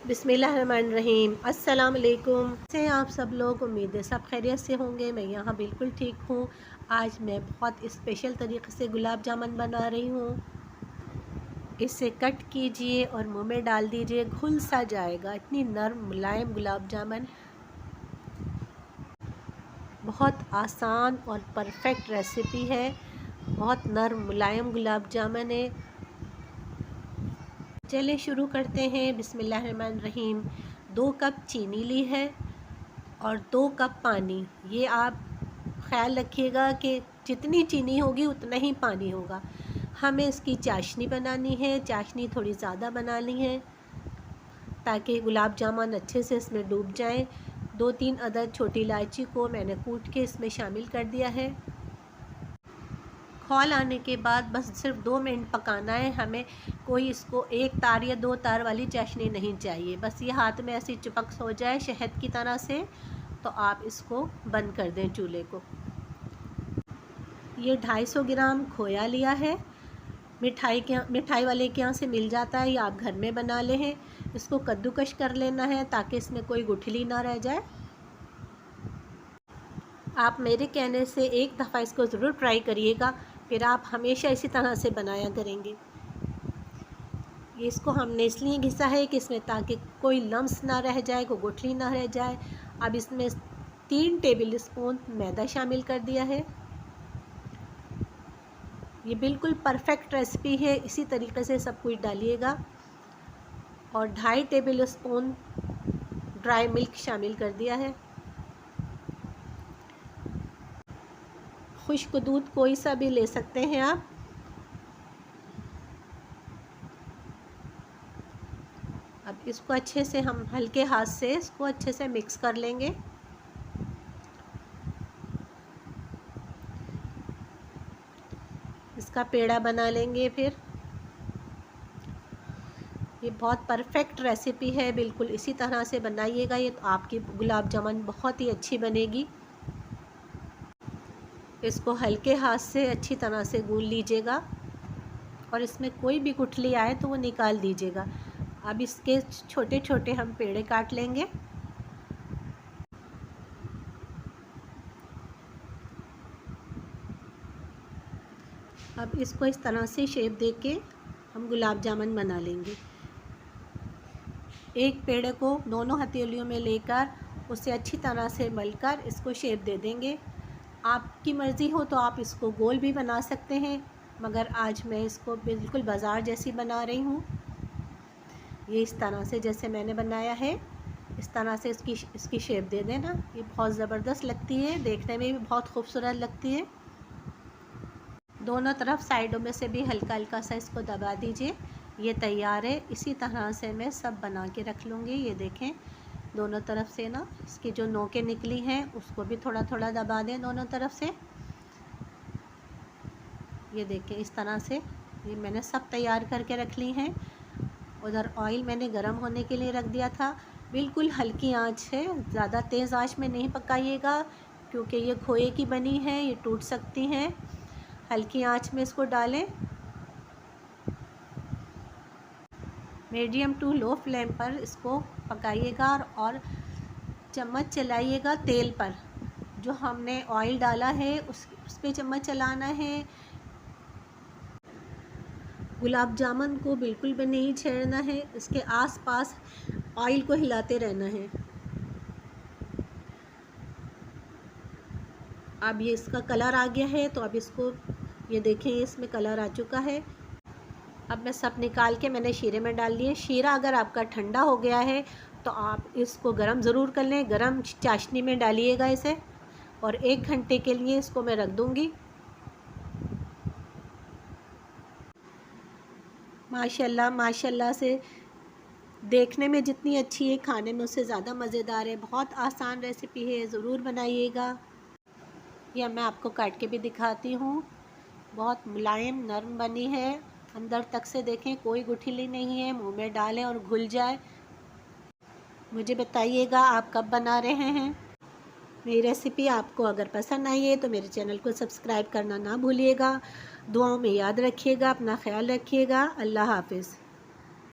बिस्मिल्लाहिर्रहमानिर्रहीम। अस्सलाम वालेकुम। से आप सब लोग, उम्मीद है सब खैरियत से होंगे। मैं यहाँ बिल्कुल ठीक हूँ। आज मैं बहुत स्पेशल तरीके से गुलाब जामुन बना रही हूँ। इसे कट कीजिए और मुंह में डाल दीजिए, घुल सा जाएगा। इतनी नरम मुलायम गुलाब जामुन, बहुत आसान और परफेक्ट रेसिपी है। बहुत नरम मुलायम गुलाब जामुन है। चलिए शुरू करते हैं। बिस्मिल्लाहिर्रहमानिर्रहीम। 2 कप चीनी ली है और 2 कप पानी। ये आप ख्याल रखिएगा कि जितनी चीनी होगी उतना ही पानी होगा। हमें इसकी चाशनी बनानी है। चाशनी थोड़ी ज़्यादा बनानी है ताकि गुलाब जामुन अच्छे से इसमें डूब जाएं। 2-3 अदद छोटी इलायची को मैंने कूट के इसमें शामिल कर दिया है। खौल आने के बाद बस सिर्फ 2 मिनट पकाना है। हमें कोई इसको 1 तार या 2 तार वाली चाशनी नहीं चाहिए। बस ये हाथ में ऐसी चिपक हो जाए शहद की तरह से, तो आप इसको बंद कर दें चूल्हे को। ये 250 ग्राम खोया लिया है। मिठाई वाले के यहाँ से मिल जाता है, या आप घर में बना ले हैं। इसको कद्दूकश कर लेना है ताकि इसमें कोई गुठली ना रह जाए। आप मेरे कहने से एक दफ़ा इसको ज़रूर ट्राई करिएगा, फिर आप हमेशा इसी तरह से बनाया करेंगे। इसको हमने इसलिए घिसा है कि इसमें ताकि कोई लम्स ना रह जाए, कोई गुठली ना रह जाए। अब इसमें 3 टेबल स्पून मैदा शामिल कर दिया है। ये बिल्कुल परफेक्ट रेसिपी है, इसी तरीके से सब कुछ डालिएगा। और 2.5 टेबल स्पून ड्राई मिल्क शामिल कर दिया है। खुश्क दूध कोई सा भी ले सकते हैं आप। अब इसको अच्छे से हम हल्के हाथ से इसको अच्छे से मिक्स कर लेंगे। इसका पेड़ा बना लेंगे। फिर ये बहुत परफेक्ट रेसिपी है, बिल्कुल इसी तरह से बनाइएगा। ये तो आपकी गुलाब जामुन बहुत ही अच्छी बनेगी। इसको हल्के हाथ से अच्छी तरह से गूंद लीजिएगा और इसमें कोई भी गुठली आए तो वो निकाल दीजिएगा। अब इसके छोटे छोटे हम पेड़े काट लेंगे। अब इसको इस तरह से शेप दे के हम गुलाब जामुन बना लेंगे। एक पेड़े को दोनों हथेलियों में लेकर उसे अच्छी तरह से मलकर इसको शेप दे देंगे। आपकी मर्ज़ी हो तो आप इसको गोल भी बना सकते हैं, मगर आज मैं इसको बिल्कुल बाज़ार जैसी बना रही हूँ। ये इस तरह से जैसे मैंने बनाया है, इस तरह से इसकी शेप दे देना। ये बहुत ज़बरदस्त लगती है, देखने में भी बहुत खूबसूरत लगती है। दोनों तरफ साइडों में से भी हल्का हल्का सा इसको दबा दीजिए। ये तैयार है। इसी तरह से मैं सब बना के रख लूँगी। ये देखें, दोनों तरफ से ना इसकी जो नोकें निकली हैं उसको भी थोड़ा थोड़ा दबा दें दोनों तरफ से। ये देखें, इस तरह से ये मैंने सब तैयार करके रख ली हैं। उधर ऑयल मैंने गरम होने के लिए रख दिया था। बिल्कुल हल्की आंच है, ज़्यादा तेज़ आंच में नहीं पकाइएगा क्योंकि ये खोए की बनी है, ये टूट सकती हैं। हल्की आंच में इसको डालें। मीडियम टू लो फ्लेम पर इसको पकाइएगा और चम्मच चलाइएगा तेल पर। जो हमने ऑयल डाला है उस पर चम्मच चलाना है। गुलाब जामुन को बिल्कुल भी नहीं छेड़ना है, इसके आसपास ऑयल को हिलाते रहना है। अब ये इसका कलर आ गया है, तो अब इसको ये देखें, इसमें कलर आ चुका है। अब मैं सब निकाल के मैंने शीरे में डाल लिए। शीरा अगर आपका ठंडा हो गया है तो आप इसको गरम ज़रूर कर लें। गरम चाशनी में डालिएगा इसे, और 1 घंटे के लिए इसको मैं रख दूँगी। माशाल्लाह माशाल्लाह से देखने में जितनी अच्छी है, खाने में उससे ज़्यादा मज़ेदार है। बहुत आसान रेसिपी है, ज़रूर बनाइएगा। यह मैं आपको काट के भी दिखाती हूँ। बहुत मुलायम नरम बनी है, अंदर तक से देखें, कोई गुठली नहीं है। मुंह में डालें और घुल जाए। मुझे बताइएगा आप कब बना रहे हैं। मेरी रेसिपी आपको अगर पसंद आई है तो मेरे चैनल को सब्सक्राइब करना ना भूलिएगा। दुआओं में याद रखिएगा, अपना ख्याल रखिएगा। अल्लाह हाफ़िज़।